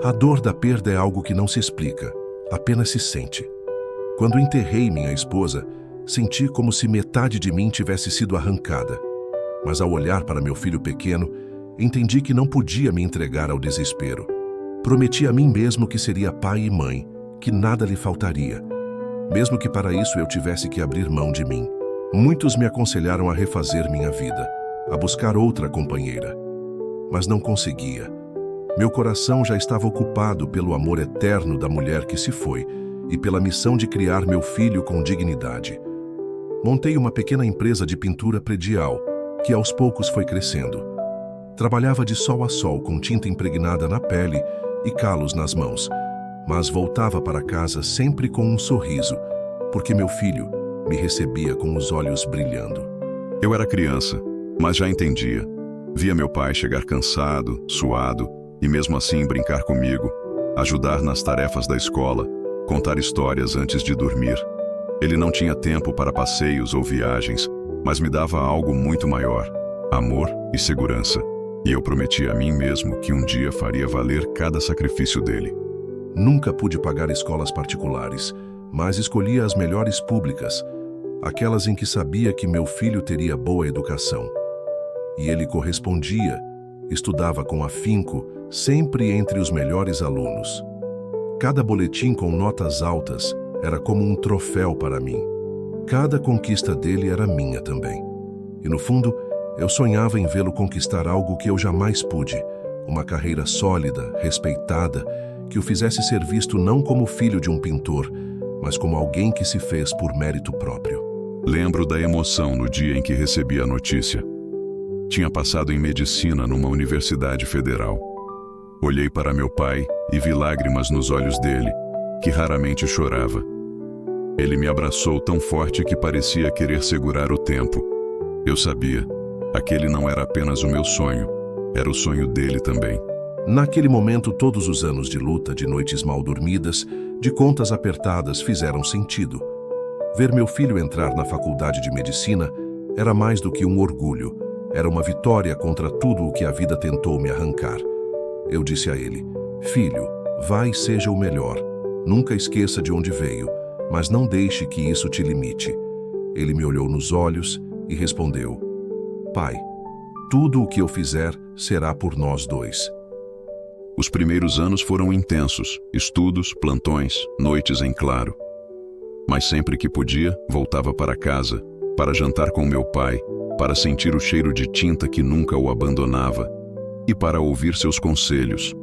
A dor da perda é algo que não se explica, apenas se sente. Quando enterrei minha esposa, senti como se metade de mim tivesse sido arrancada. Mas ao olhar para meu filho pequeno, entendi que não podia me entregar ao desespero. Prometi a mim mesmo que seria pai e mãe, que nada lhe faltaria, mesmo que para isso eu tivesse que abrir mão de mim. Muitos me aconselharam a refazer minha vida, a buscar outra companheira. Mas não conseguia. Meu coração já estava ocupado pelo amor eterno da mulher que se foi e pela missão de criar meu filho com dignidade. Montei uma pequena empresa de pintura predial, que aos poucos foi crescendo. Trabalhava de sol a sol com tinta impregnada na pele e calos nas mãos, mas voltava para casa sempre com um sorriso, porque meu filho me recebia com os olhos brilhando. Eu era criança, mas já entendia. Via meu pai chegar cansado, suado, e mesmo assim brincar comigo, ajudar nas tarefas da escola, contar histórias antes de dormir. Ele não tinha tempo para passeios ou viagens, mas me dava algo muito maior, amor e segurança. E eu prometi a mim mesmo que um dia faria valer cada sacrifício dele. Nunca pude pagar escolas particulares, mas escolhia as melhores públicas, aquelas em que sabia que meu filho teria boa educação. E ele correspondia, estudava com afinco, sempre entre os melhores alunos. Cada boletim com notas altas era como um troféu para mim. Cada conquista dele era minha também. E no fundo, eu sonhava em vê-lo conquistar algo que eu jamais pude, uma carreira sólida, respeitada, que o fizesse ser visto não como filho de um pintor, mas como alguém que se fez por mérito próprio. Lembro da emoção no dia em que recebi a notícia. Tinha passado em medicina numa universidade federal. Olhei para meu pai e vi lágrimas nos olhos dele, que raramente chorava. Ele me abraçou tão forte que parecia querer segurar o tempo. Eu sabia, aquele não era apenas o meu sonho, era o sonho dele também. Naquele momento, todos os anos de luta, de noites mal dormidas, de contas apertadas fizeram sentido. Ver meu filho entrar na faculdade de medicina era mais do que um orgulho, era uma vitória contra tudo o que a vida tentou me arrancar. Eu disse a ele: filho, vai e seja o melhor. Nunca esqueça de onde veio, mas não deixe que isso te limite. Ele me olhou nos olhos e respondeu: pai, tudo o que eu fizer será por nós dois. Os primeiros anos foram intensos, estudos, plantões, noites em claro. Mas sempre que podia, voltava para casa, para jantar com meu pai, para sentir o cheiro de tinta que nunca o abandonava e para ouvir seus conselhos.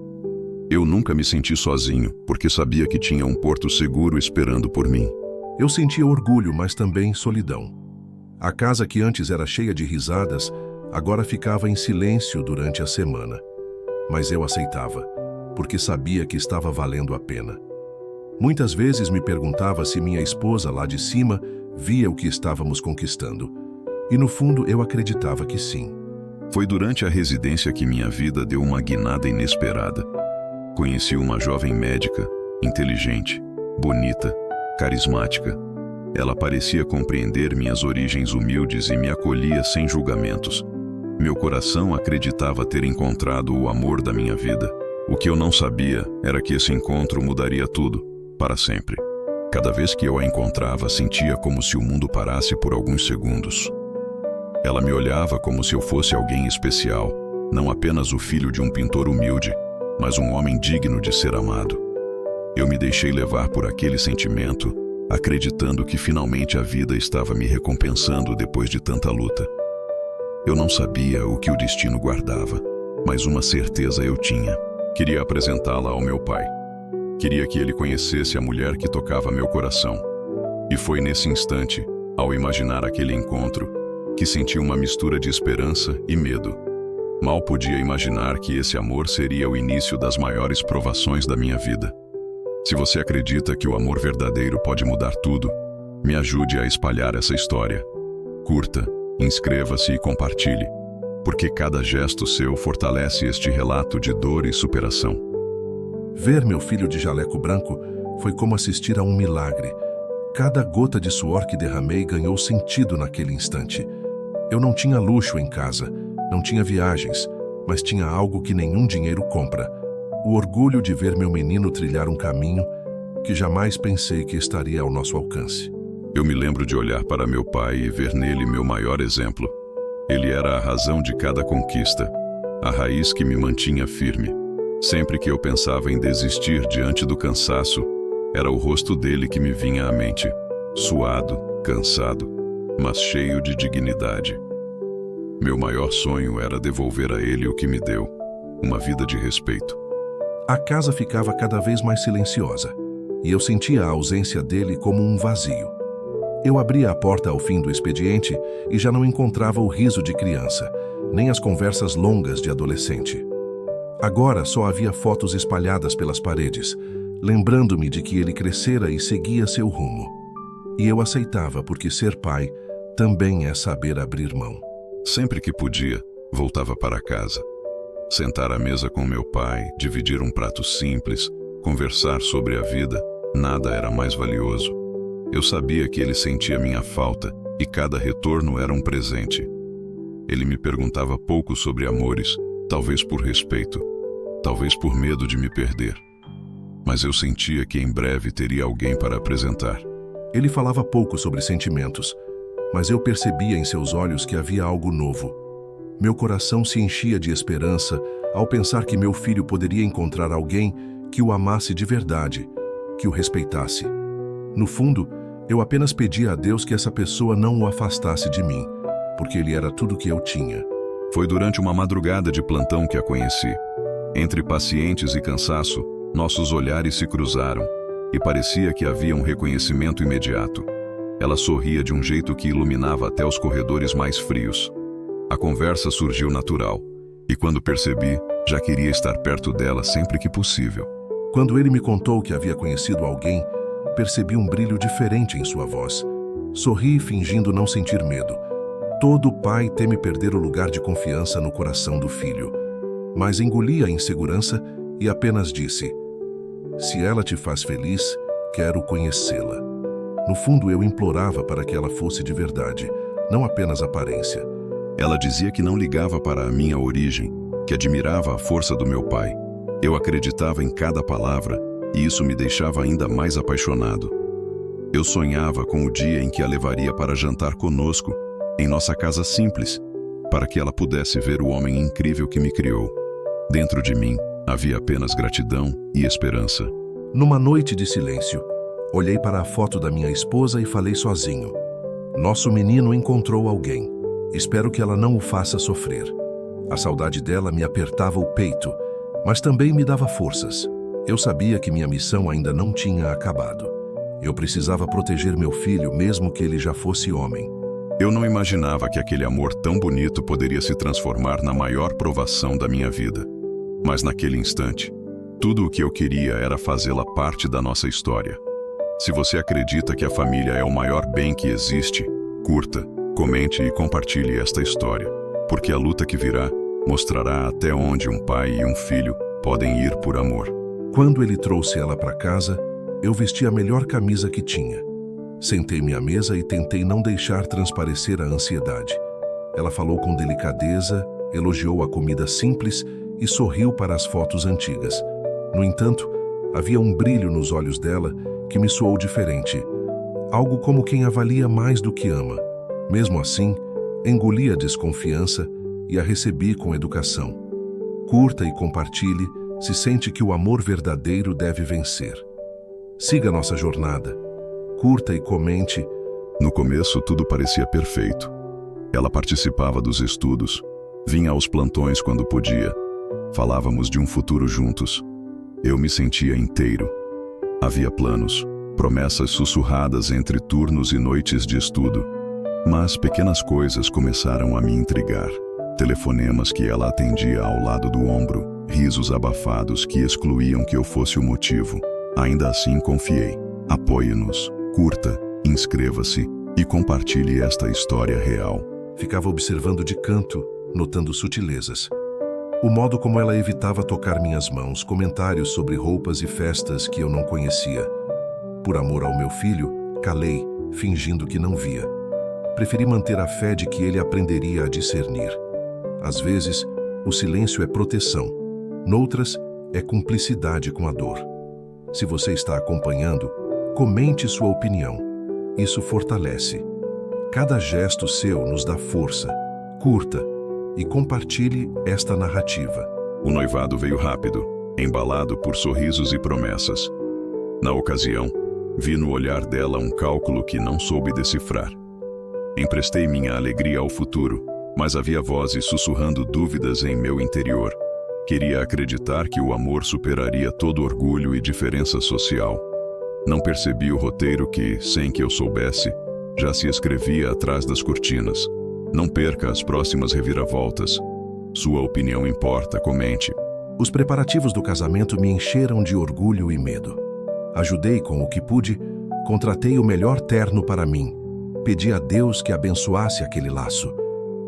Eu nunca me senti sozinho, porque sabia que tinha um porto seguro esperando por mim. Eu sentia orgulho, mas também solidão. A casa que antes era cheia de risadas, agora ficava em silêncio durante a semana. Mas eu aceitava, porque sabia que estava valendo a pena. Muitas vezes me perguntava se minha esposa lá de cima via o que estávamos conquistando. E no fundo eu acreditava que sim. Foi durante a residência que minha vida deu uma guinada inesperada. Conheci uma jovem médica, inteligente, bonita, carismática. Ela parecia compreender minhas origens humildes e me acolhia sem julgamentos. Meu coração acreditava ter encontrado o amor da minha vida. O que eu não sabia era que esse encontro mudaria tudo, para sempre. Cada vez que eu a encontrava, sentia como se o mundo parasse por alguns segundos. Ela me olhava como se eu fosse alguém especial, não apenas o filho de um pintor humilde, mas um homem digno de ser amado. Eu me deixei levar por aquele sentimento, acreditando que finalmente a vida estava me recompensando depois de tanta luta. Eu não sabia o que o destino guardava, mas uma certeza eu tinha. Queria apresentá-la ao meu pai. Queria que ele conhecesse a mulher que tocava meu coração. E foi nesse instante, ao imaginar aquele encontro, que senti uma mistura de esperança e medo. Mal podia imaginar que esse amor seria o início das maiores provações da minha vida. Se você acredita que o amor verdadeiro pode mudar tudo, me ajude a espalhar essa história. Curta, inscreva-se e compartilhe, porque cada gesto seu fortalece este relato de dor e superação. Ver meu filho de jaleco branco foi como assistir a um milagre. Cada gota de suor que derramei ganhou sentido naquele instante. Eu não tinha luxo em casa, não tinha viagens, mas tinha algo que nenhum dinheiro compra: O orgulho de ver meu menino trilhar um caminho que jamais pensei que estaria ao nosso alcance. Eu me lembro de olhar para meu pai e ver nele meu maior exemplo. Ele era a razão de cada conquista, a raiz que me mantinha firme. Sempre que eu pensava em desistir diante do cansaço, era o rosto dele que me vinha à mente, suado, cansado, mas cheio de dignidade. Meu maior sonho era devolver a ele o que me deu, uma vida de respeito. A casa ficava cada vez mais silenciosa, e eu sentia a ausência dele como um vazio. Eu abria a porta ao fim do expediente e já não encontrava o riso de criança, nem as conversas longas de adolescente. Agora só havia fotos espalhadas pelas paredes, lembrando-me de que ele crescera e seguia seu rumo. E eu aceitava, porque ser pai também é saber abrir mão. Sempre que podia, voltava para casa. Sentar à mesa com meu pai, dividir um prato simples, conversar sobre a vida, nada era mais valioso. Eu sabia que ele sentia minha falta e cada retorno era um presente. Ele me perguntava pouco sobre amores, talvez por respeito, talvez por medo de me perder. Mas eu sentia que em breve teria alguém para apresentar. Ele falava pouco sobre sentimentos, mas eu percebia em seus olhos que havia algo novo. Meu coração se enchia de esperança ao pensar que meu filho poderia encontrar alguém que o amasse de verdade, que o respeitasse. No fundo, eu apenas pedia a Deus que essa pessoa não o afastasse de mim, porque ele era tudo que eu tinha. Foi durante uma madrugada de plantão que a conheci. Entre pacientes e cansaço, nossos olhares se cruzaram, e parecia que havia um reconhecimento imediato. Ela sorria de um jeito que iluminava até os corredores mais frios. A conversa surgiu natural, e quando percebi, já queria estar perto dela sempre que possível. Quando ele me contou que havia conhecido alguém, percebi um brilho diferente em sua voz. Sorri fingindo não sentir medo. Todo pai teme perder o lugar de confiança no coração do filho. Mas engoli a insegurança e apenas disse: "Se ela te faz feliz, quero conhecê-la." No fundo, eu implorava para que ela fosse de verdade, não apenas aparência. Ela dizia que não ligava para a minha origem, que admirava a força do meu pai. Eu acreditava em cada palavra, e isso me deixava ainda mais apaixonado. Eu sonhava com o dia em que a levaria para jantar conosco, em nossa casa simples, para que ela pudesse ver o homem incrível que me criou. Dentro de mim, havia apenas gratidão e esperança. Numa noite de silêncio, olhei para a foto da minha esposa e falei sozinho: "Nosso menino encontrou alguém. Espero que ela não o faça sofrer." A saudade dela me apertava o peito, mas também me dava forças. Eu sabia que minha missão ainda não tinha acabado. Eu precisava proteger meu filho, mesmo que ele já fosse homem. Eu não imaginava que aquele amor tão bonito poderia se transformar na maior provação da minha vida. Mas naquele instante, tudo o que eu queria era fazê-la parte da nossa história. Se você acredita que a família é o maior bem que existe, curta, comente e compartilhe esta história, porque a luta que virá mostrará até onde um pai e um filho podem ir por amor. Quando ele trouxe ela para casa, eu vesti a melhor camisa que tinha. Sentei-me à mesa e tentei não deixar transparecer a ansiedade. Ela falou com delicadeza, elogiou a comida simples e sorriu para as fotos antigas. No entanto, havia um brilho nos olhos dela que me soou diferente. Algo como quem avalia mais do que ama. Mesmo assim, engoli a desconfiança e a recebi com educação. Curta e compartilhe, se sente que o amor verdadeiro deve vencer. Siga nossa jornada. Curta e comente. No começo, tudo parecia perfeito. Ela participava dos estudos, vinha aos plantões quando podia. Falávamos de um futuro juntos. Eu me sentia inteiro. Havia planos, promessas sussurradas entre turnos e noites de estudo. Mas pequenas coisas começaram a me intrigar. Telefonemas que ela atendia ao lado do ombro, risos abafados que excluíam que eu fosse o motivo. Ainda assim confiei. Apoie-nos, curta, inscreva-se e compartilhe esta história real. Ficava observando de canto, notando sutilezas. O modo como ela evitava tocar minhas mãos, comentários sobre roupas e festas que eu não conhecia. Por amor ao meu filho, calei, fingindo que não via. Preferi manter a fé de que ele aprenderia a discernir. Às vezes, o silêncio é proteção. Noutras, é cumplicidade com a dor. Se você está acompanhando, comente sua opinião. Isso fortalece. Cada gesto seu nos dá força. Curta e compartilhe esta narrativa. O noivado veio rápido, embalado por sorrisos e promessas. Na ocasião, vi no olhar dela um cálculo que não soube decifrar. Emprestei minha alegria ao futuro, mas havia vozes sussurrando dúvidas em meu interior. Queria acreditar que o amor superaria todo orgulho e diferença social. Não percebi o roteiro que, sem que eu soubesse, já se escrevia atrás das cortinas. Não perca as próximas reviravoltas. Sua opinião importa, comente. Os preparativos do casamento me encheram de orgulho e medo. Ajudei com o que pude, contratei o melhor terno para mim. Pedi a Deus que abençoasse aquele laço.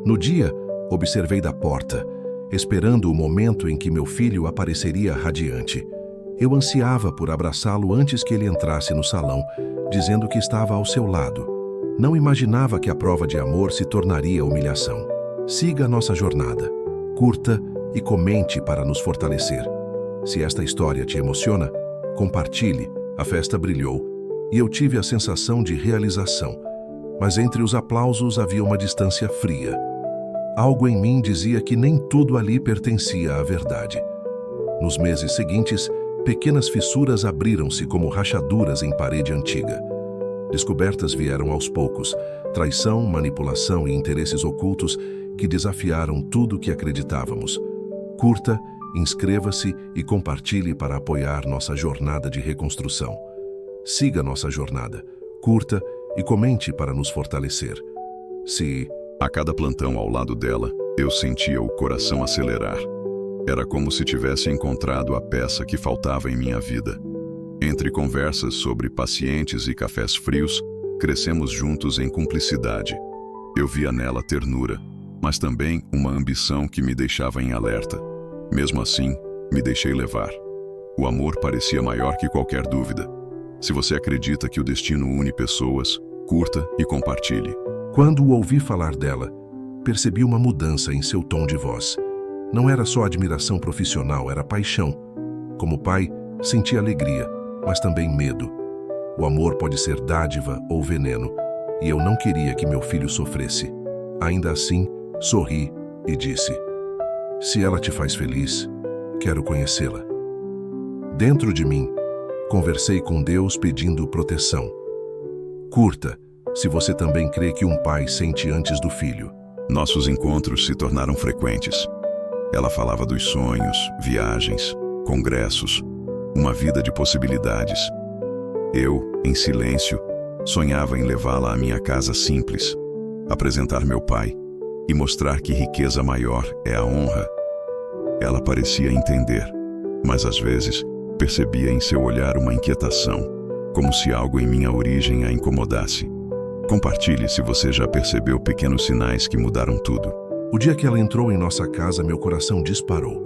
No dia, observei da porta, esperando o momento em que meu filho apareceria radiante. Eu ansiava por abraçá-lo antes que ele entrasse no salão, dizendo que estava ao seu lado. Não imaginava que a prova de amor se tornaria humilhação. Siga a nossa jornada. Curta e comente para nos fortalecer. Se esta história te emociona, compartilhe. A festa brilhou e eu tive a sensação de realização. Mas entre os aplausos havia uma distância fria. Algo em mim dizia que nem tudo ali pertencia à verdade. Nos meses seguintes, pequenas fissuras abriram-se como rachaduras em parede antiga. Descobertas vieram aos poucos, traição, manipulação e interesses ocultos que desafiaram tudo que acreditávamos. Curta, inscreva-se e compartilhe para apoiar nossa jornada de reconstrução. Siga nossa jornada, curta e comente para nos fortalecer. A cada plantão ao lado dela, eu sentia o coração acelerar. Era como se tivesse encontrado a peça que faltava em minha vida. Entre conversas sobre pacientes e cafés frios, crescemos juntos em cumplicidade. Eu via nela ternura, mas também uma ambição que me deixava em alerta. Mesmo assim, me deixei levar. O amor parecia maior que qualquer dúvida. Se você acredita que o destino une pessoas, curta e compartilhe. Quando ouvi falar dela, percebi uma mudança em seu tom de voz. Não era só admiração profissional, era paixão. Como pai, senti alegria, mas também medo. O amor pode ser dádiva ou veneno, e eu não queria que meu filho sofresse. Ainda assim, sorri e disse: se ela te faz feliz, quero conhecê-la. Dentro de mim, conversei com Deus pedindo proteção. Curta, se você também crê que um pai sente antes do filho. Nossos encontros se tornaram frequentes. Ela falava dos sonhos, viagens, congressos, uma vida de possibilidades. Eu, em silêncio, sonhava em levá-la à minha casa simples, apresentar meu pai e mostrar que riqueza maior é a honra. Ela parecia entender, mas às vezes percebia em seu olhar uma inquietação, como se algo em minha origem a incomodasse. Compartilhe se você já percebeu pequenos sinais que mudaram tudo. O dia que ela entrou em nossa casa, meu coração disparou.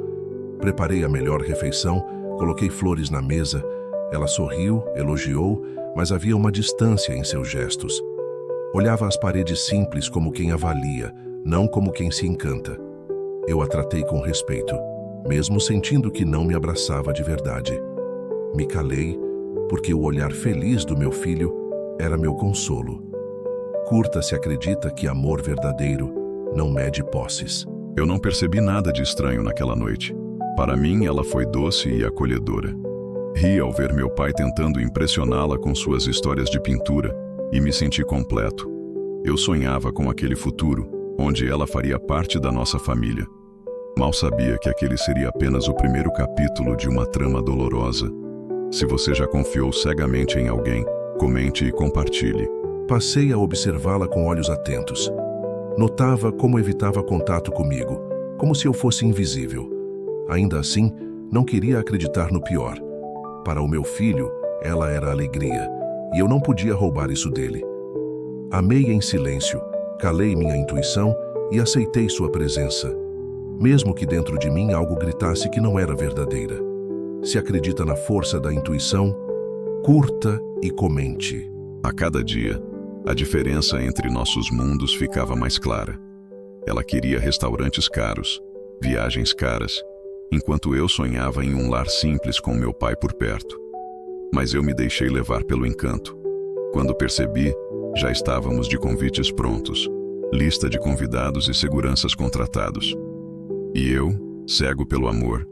Preparei a melhor refeição, coloquei flores na mesa. Ela sorriu, elogiou, mas havia uma distância em seus gestos. Olhava as paredes simples como quem avalia, não como quem se encanta. Eu a tratei com respeito, mesmo sentindo que não me abraçava de verdade. Me calei, porque o olhar feliz do meu filho era meu consolo. Curta se acredita que amor verdadeiro não mede posses. Eu não percebi nada de estranho naquela noite. Para mim, ela foi doce e acolhedora. Ri ao ver meu pai tentando impressioná-la com suas histórias de pintura e me senti completo. Eu sonhava com aquele futuro, onde ela faria parte da nossa família. Mal sabia que aquele seria apenas o primeiro capítulo de uma trama dolorosa. Se você já confiou cegamente em alguém, comente e compartilhe. Passei a observá-la com olhos atentos. Notava como evitava contato comigo, como se eu fosse invisível. Ainda assim, não queria acreditar no pior. Para o meu filho, ela era alegria, e eu não podia roubar isso dele. Amei em silêncio, calei minha intuição e aceitei sua presença, mesmo que dentro de mim algo gritasse que não era verdadeira. Se acredita na força da intuição, curta e comente. A cada dia, a diferença entre nossos mundos ficava mais clara. Ela queria restaurantes caros, viagens caras enquanto eu sonhava em um lar simples com meu pai por perto. Mas eu me deixei levar pelo encanto. Quando percebi, já estávamos de convites prontos, lista de convidados e seguranças contratados. E eu, cego pelo amor,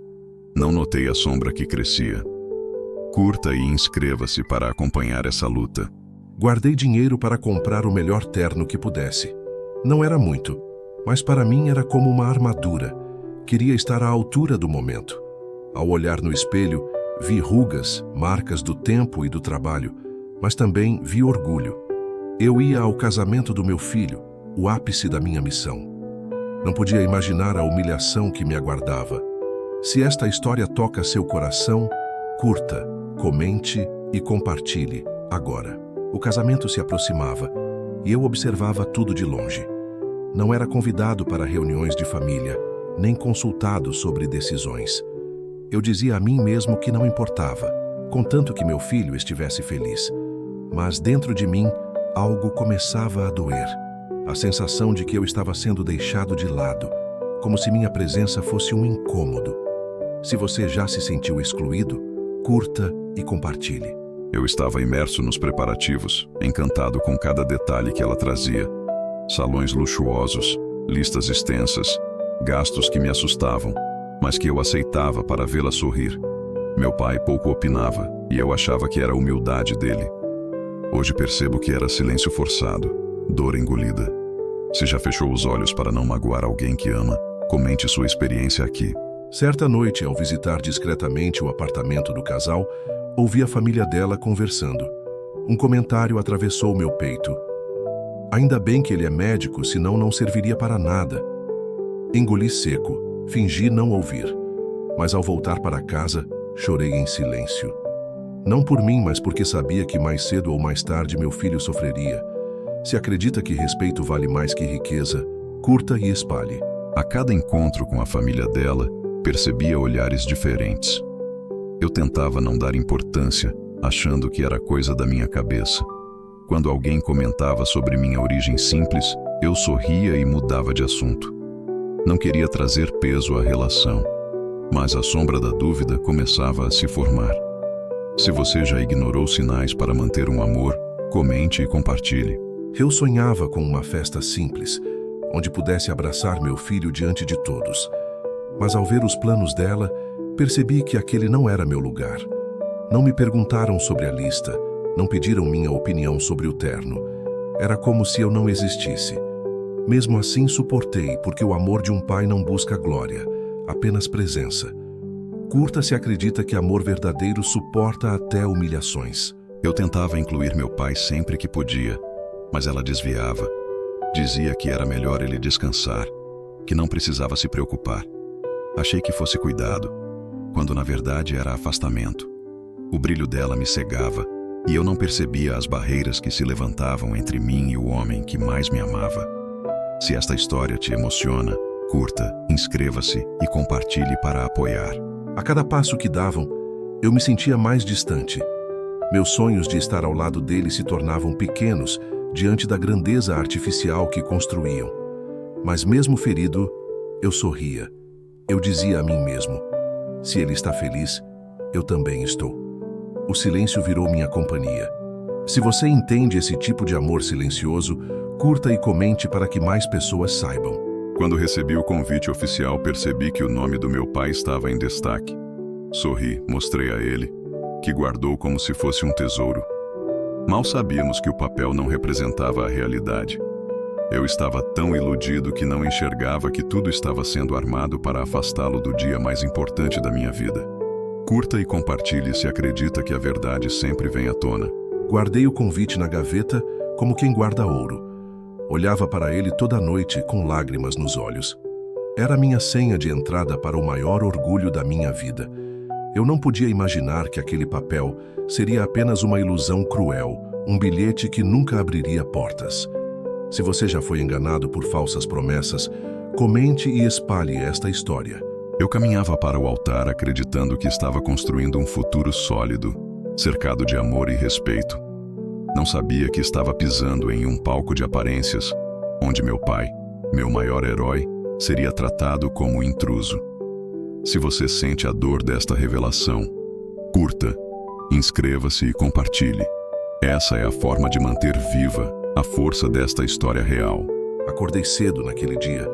não notei a sombra que crescia. Curta e inscreva-se para acompanhar essa luta. Guardei dinheiro para comprar o melhor terno que pudesse. Não era muito, mas para mim era como uma armadura. Queria estar à altura do momento. Ao olhar no espelho, vi rugas, marcas do tempo e do trabalho, mas também vi orgulho. Eu ia ao casamento do meu filho, o ápice da minha missão. Não podia imaginar a humilhação que me aguardava. Se esta história toca seu coração, curta, comente e compartilhe agora. O casamento se aproximava e eu observava tudo de longe. Não era convidado para reuniões de família, nem consultado sobre decisões. Eu dizia a mim mesmo que não importava, contanto que meu filho estivesse feliz. Mas dentro de mim, algo começava a doer. A sensação de que eu estava sendo deixado de lado, como se minha presença fosse um incômodo. Se você já se sentiu excluído, curta e compartilhe. Eu estava imerso nos preparativos, encantado com cada detalhe que ela trazia. Salões luxuosos, listas extensas, gastos que me assustavam, mas que eu aceitava para vê-la sorrir. Meu pai pouco opinava e eu achava que era a humildade dele. Hoje percebo que era silêncio forçado, dor engolida. Se já fechou os olhos para não magoar alguém que ama, comente sua experiência aqui. Certa noite, ao visitar discretamente o apartamento do casal, ouvi a família dela conversando. Um comentário atravessou meu peito. Ainda bem que ele é médico, senão não serviria para nada. Engoli seco, fingi não ouvir. Mas ao voltar para casa, chorei em silêncio. Não por mim, mas porque sabia que mais cedo ou mais tarde meu filho sofreria. Se acredita que respeito vale mais que riqueza, curta e espalhe. A cada encontro com a família dela, percebia olhares diferentes. Eu tentava não dar importância, achando que era coisa da minha cabeça. Quando alguém comentava sobre minha origem simples, eu sorria e mudava de assunto. Não queria trazer peso à relação, mas a sombra da dúvida começava a se formar. Se você já ignorou sinais para manter um amor, comente e compartilhe. Eu sonhava com uma festa simples, onde pudesse abraçar meu filho diante de todos. Mas ao ver os planos dela, percebi que aquele não era meu lugar. Não me perguntaram sobre a lista, não pediram minha opinião sobre o terno. Era como se eu não existisse. Mesmo assim, suportei, porque o amor de um pai não busca glória, apenas presença. Curta se acredita que amor verdadeiro suporta até humilhações. Eu tentava incluir meu pai sempre que podia, mas ela desviava. Dizia que era melhor ele descansar, que não precisava se preocupar. Achei que fosse cuidado, quando na verdade era afastamento. O brilho dela me cegava e eu não percebia as barreiras que se levantavam entre mim e o homem que mais me amava. Se esta história te emociona, curta, inscreva-se e compartilhe para apoiar. A cada passo que davam, eu me sentia mais distante. Meus sonhos de estar ao lado dele se tornavam pequenos diante da grandeza artificial que construíam. Mas mesmo ferido, eu sorria. Eu dizia a mim mesmo: se ele está feliz, eu também estou. O silêncio virou minha companhia. Se você entende esse tipo de amor silencioso, curta e comente para que mais pessoas saibam. Quando recebi o convite oficial, percebi que o nome do meu pai estava em destaque. Sorri, mostrei a ele, que guardou como se fosse um tesouro. Mal sabíamos que o papel não representava a realidade. Eu estava tão iludido que não enxergava que tudo estava sendo armado para afastá-lo do dia mais importante da minha vida. Curta e compartilhe se acredita que a verdade sempre vem à tona. Guardei o convite na gaveta como quem guarda ouro. Olhava para ele toda noite com lágrimas nos olhos. Era a minha senha de entrada para o maior orgulho da minha vida. Eu não podia imaginar que aquele papel seria apenas uma ilusão cruel, um bilhete que nunca abriria portas. Se você já foi enganado por falsas promessas, comente e espalhe esta história. Eu caminhava para o altar acreditando que estava construindo um futuro sólido, cercado de amor e respeito. Não sabia que estava pisando em um palco de aparências, onde meu pai, meu maior herói, seria tratado como intruso. Se você sente a dor desta revelação, curta, inscreva-se e compartilhe. Essa é a forma de manter viva a força desta história real. Acordei cedo naquele dia.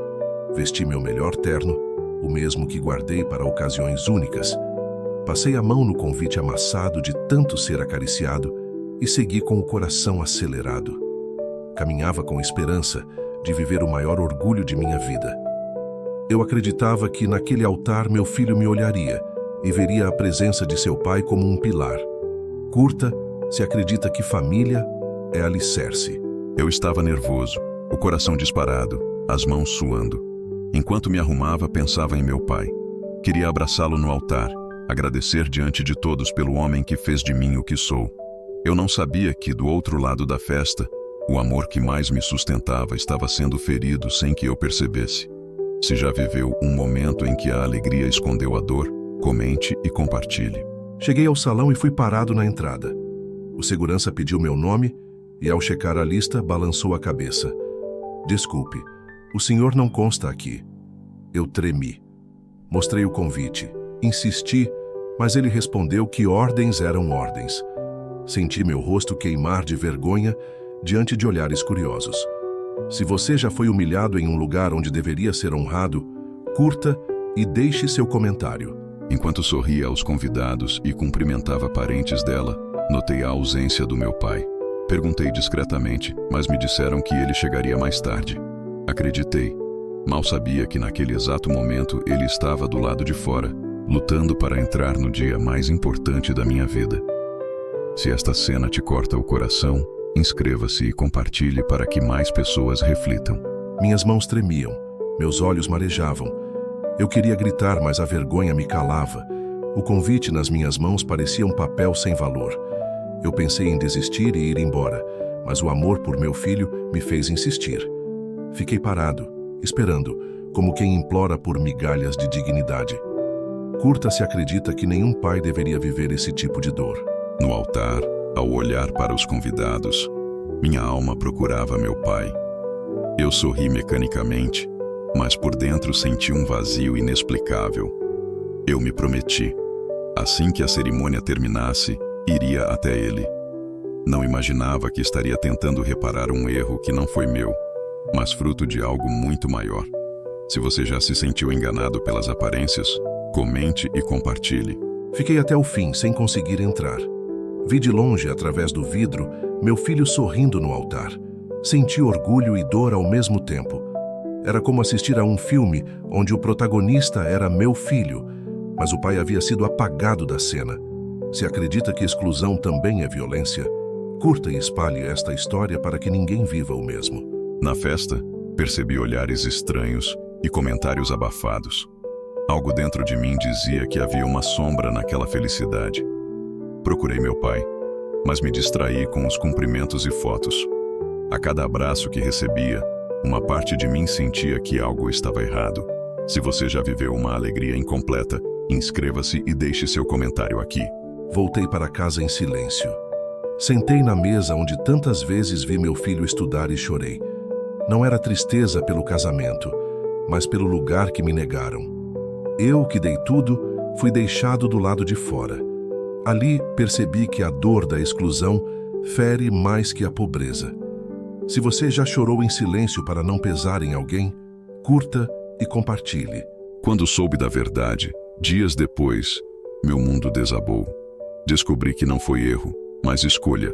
Vesti meu melhor terno, o mesmo que guardei para ocasiões únicas. Passei a mão no convite amassado de tanto ser acariciado e segui com o coração acelerado. Caminhava com esperança de viver o maior orgulho de minha vida. Eu acreditava que naquele altar meu filho me olharia e veria a presença de seu pai como um pilar. Curta, se acredita que família é alicerce. Eu estava nervoso, o coração disparado, as mãos suando. Enquanto me arrumava, pensava em meu pai. Queria abraçá-lo no altar, agradecer diante de todos pelo homem que fez de mim o que sou. Eu não sabia que, do outro lado da festa, o amor que mais me sustentava estava sendo ferido sem que eu percebesse. Se já viveu um momento em que a alegria escondeu a dor, comente e compartilhe. Cheguei ao salão e fui parado na entrada. O segurança pediu meu nome e, ao checar a lista, balançou a cabeça. Desculpe, o senhor não consta aqui. Eu tremi. Mostrei o convite. Insisti, mas ele respondeu que ordens eram ordens. Senti meu rosto queimar de vergonha diante de olhares curiosos. Se você já foi humilhado em um lugar onde deveria ser honrado, curta e deixe seu comentário. Enquanto sorria aos convidados e cumprimentava parentes dela, notei a ausência do meu pai. Perguntei discretamente, mas me disseram que ele chegaria mais tarde. Acreditei. Mal sabia que naquele exato momento ele estava do lado de fora, lutando para entrar no dia mais importante da minha vida. Se esta cena te corta o coração, inscreva-se e compartilhe para que mais pessoas reflitam. Minhas mãos tremiam, meus olhos marejavam. Eu queria gritar, mas a vergonha me calava. O convite nas minhas mãos parecia um papel sem valor. Eu pensei em desistir e ir embora, mas o amor por meu filho me fez insistir. Fiquei parado, esperando, como quem implora por migalhas de dignidade. Curta se acredita que nenhum pai deveria viver esse tipo de dor. No altar, ao olhar para os convidados, minha alma procurava meu pai. Eu sorri mecanicamente, mas por dentro senti um vazio inexplicável. Eu me prometi. Assim que a cerimônia terminasse, iria até ele. Não imaginava que estaria tentando reparar um erro que não foi meu, mas fruto de algo muito maior. Se você já se sentiu enganado pelas aparências, comente e compartilhe. Fiquei até o fim, sem conseguir entrar. Vi de longe, através do vidro, meu filho sorrindo no altar. Senti orgulho e dor ao mesmo tempo. Era como assistir a um filme onde o protagonista era meu filho, mas o pai havia sido apagado da cena. Se acredita que exclusão também é violência, curta e espalhe esta história para que ninguém viva o mesmo. Na festa, percebi olhares estranhos e comentários abafados. Algo dentro de mim dizia que havia uma sombra naquela felicidade. Procurei meu pai, mas me distraí com os cumprimentos e fotos. A cada abraço que recebia, uma parte de mim sentia que algo estava errado. Se você já viveu uma alegria incompleta, inscreva-se e deixe seu comentário aqui. Voltei para casa em silêncio. Sentei na mesa onde tantas vezes vi meu filho estudar e chorei. Não era tristeza pelo casamento, mas pelo lugar que me negaram. Eu, que dei tudo, fui deixado do lado de fora. Ali percebi que a dor da exclusão fere mais que a pobreza. Se você já chorou em silêncio para não pesar em alguém, curta e compartilhe. Quando soube da verdade, dias depois, meu mundo desabou. Descobri que não foi erro, mas escolha.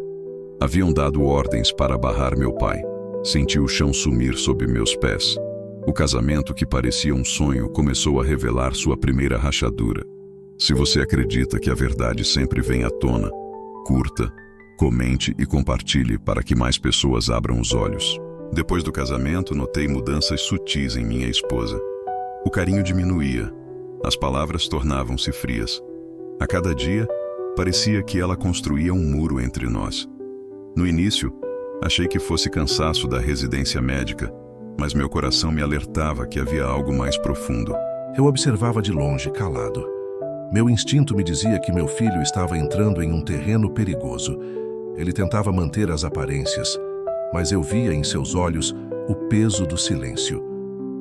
Haviam dado ordens para barrar meu pai. Senti o chão sumir sob meus pés. O casamento que parecia um sonho começou a revelar sua primeira rachadura. Se você acredita que a verdade sempre vem à tona, curta, comente e compartilhe para que mais pessoas abram os olhos. Depois do casamento, notei mudanças sutis em minha esposa. O carinho diminuía, as palavras tornavam-se frias. A cada dia, parecia que ela construía um muro entre nós. No início, achei que fosse cansaço da residência médica, mas meu coração me alertava que havia algo mais profundo. Eu observava de longe, calado. Meu instinto me dizia que meu filho estava entrando em um terreno perigoso. Ele tentava manter as aparências, mas eu via em seus olhos o peso do silêncio.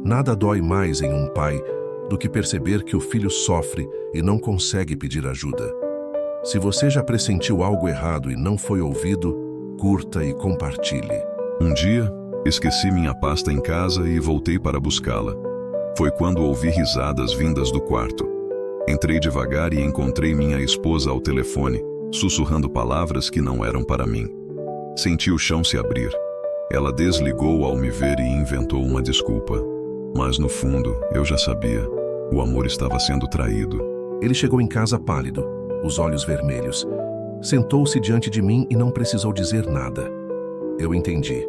Nada dói mais em um pai do que perceber que o filho sofre e não consegue pedir ajuda. Se você já pressentiu algo errado e não foi ouvido, curta e compartilhe. Um dia, esqueci minha pasta em casa e voltei para buscá-la. Foi quando ouvi risadas vindas do quarto. Entrei devagar e encontrei minha esposa ao telefone, sussurrando palavras que não eram para mim. Senti o chão se abrir. Ela desligou ao me ver e inventou uma desculpa. Mas no fundo, eu já sabia. O amor estava sendo traído. Ele chegou em casa pálido, os olhos vermelhos. Sentou-se diante de mim e não precisou dizer nada. Eu entendi.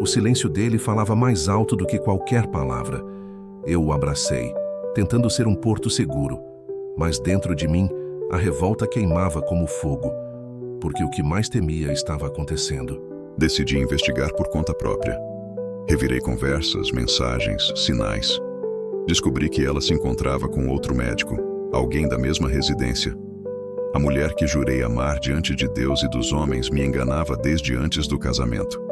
O silêncio dele falava mais alto do que qualquer palavra. Eu o abracei, tentando ser um porto seguro. Mas dentro de mim, a revolta queimava como fogo, porque o que mais temia estava acontecendo. Decidi investigar por conta própria. Revirei conversas, mensagens, sinais. Descobri que ela se encontrava com outro médico, alguém da mesma residência. A mulher que jurei amar diante de Deus e dos homens me enganava desde antes do casamento.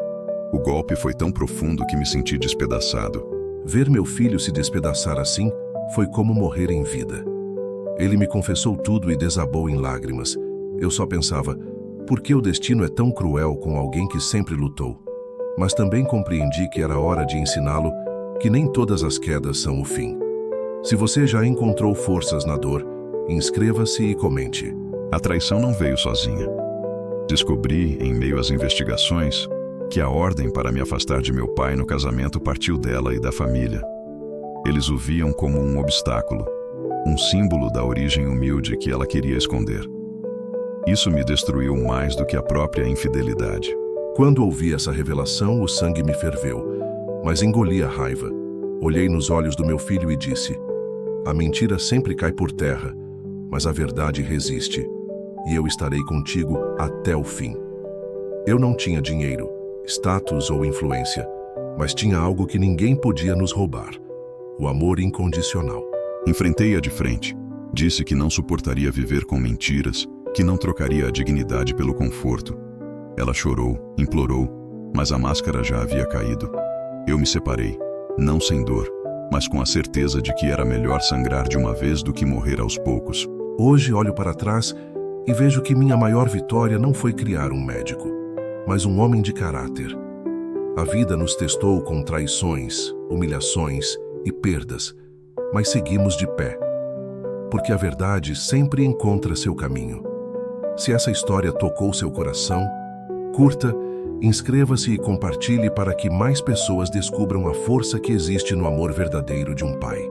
O golpe foi tão profundo que me senti despedaçado. Ver meu filho se despedaçar assim foi como morrer em vida. Ele me confessou tudo e desabou em lágrimas. Eu só pensava, por que o destino é tão cruel com alguém que sempre lutou? Mas também compreendi que era hora de ensiná-lo que nem todas as quedas são o fim. Se você já encontrou forças na dor, inscreva-se e comente. A traição não veio sozinha. Descobri, em meio às investigações, que a ordem para me afastar de meu pai no casamento partiu dela e da família. Eles o viam como um obstáculo, um símbolo da origem humilde que ela queria esconder. Isso me destruiu mais do que a própria infidelidade. Quando ouvi essa revelação, o sangue me ferveu, mas engoli a raiva. Olhei nos olhos do meu filho e disse: a mentira sempre cai por terra, mas a verdade resiste, e eu estarei contigo até o fim. Eu não tinha dinheiro, status ou influência, mas tinha algo que ninguém podia nos roubar: o amor incondicional. Enfrentei-a de frente. Disse que não suportaria viver com mentiras, que não trocaria a dignidade pelo conforto. Ela chorou, implorou, mas a máscara já havia caído. Eu me separei, não sem dor, mas com a certeza de que era melhor sangrar de uma vez do que morrer aos poucos. Hoje olho para trás e vejo que minha maior vitória não foi criar um médico, mas um homem de caráter. A vida nos testou com traições, humilhações e perdas, mas seguimos de pé, porque a verdade sempre encontra seu caminho. Se essa história tocou seu coração, curta, inscreva-se e compartilhe para que mais pessoas descubram a força que existe no amor verdadeiro de um pai.